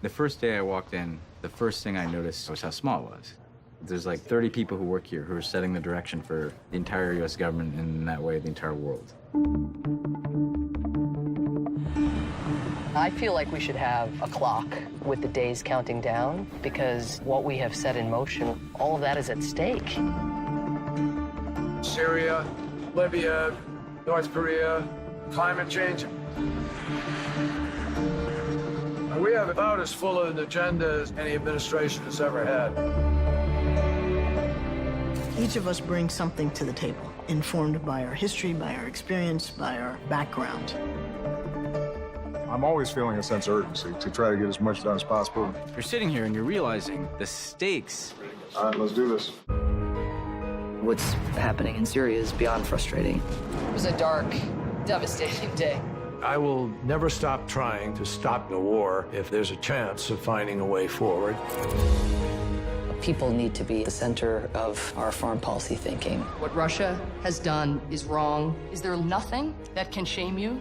The first day I walked in, the first thing I noticed was how small it was. There's like 30 people who work here who are setting the direction for the entire U.S. government and in that way, the entire world. I feel like we should have a clock with the days counting down because what we have set in motion, all of that is at stake. Syria, Libya, North Korea, climate change. We have about as full of an agenda as any administration has ever had. Each of us brings something to the table, informed by our history, by our experience, by our background. I'm always feeling a sense of urgency to try to get as much done as possible. You're sitting here and you're realizing the stakes. All right, let's do this. What's happening in Syria is beyond frustrating. It was a dark, devastating day. I will never stop trying to stop the war if there's a chance of finding a way forward. People need to be the center of our foreign policy thinking. What Russia has done is wrong. Is there nothing that can shame you?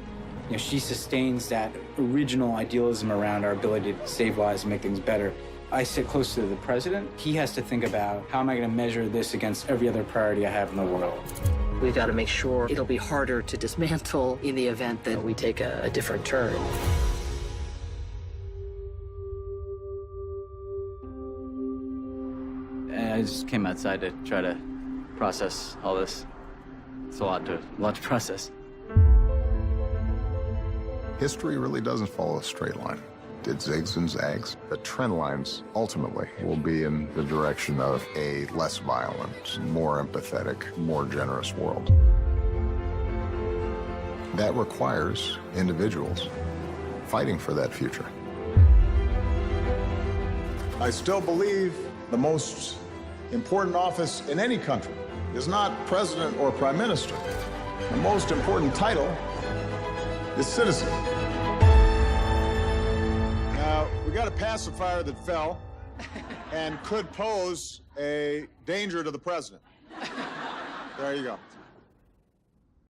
You know, she sustains that original idealism around our ability to save lives and make things better. I sit close to the president. He has to think about how am I going to measure this against every other priority I have in the world. We've got to make sure it'll be harder to dismantle in the event that we take a different turn. And I just came outside to try to process all this. It's a lot to process. History really doesn't follow a straight line. It zigs and zags. The trend lines ultimately will be in the direction of a less violent, more empathetic, more generous world. That requires individuals fighting for that future. I still believe the most important office in any country is not president or prime minister. The most important title is citizen. Now, we got a pacifier that fell and could pose a danger to the president. There you go.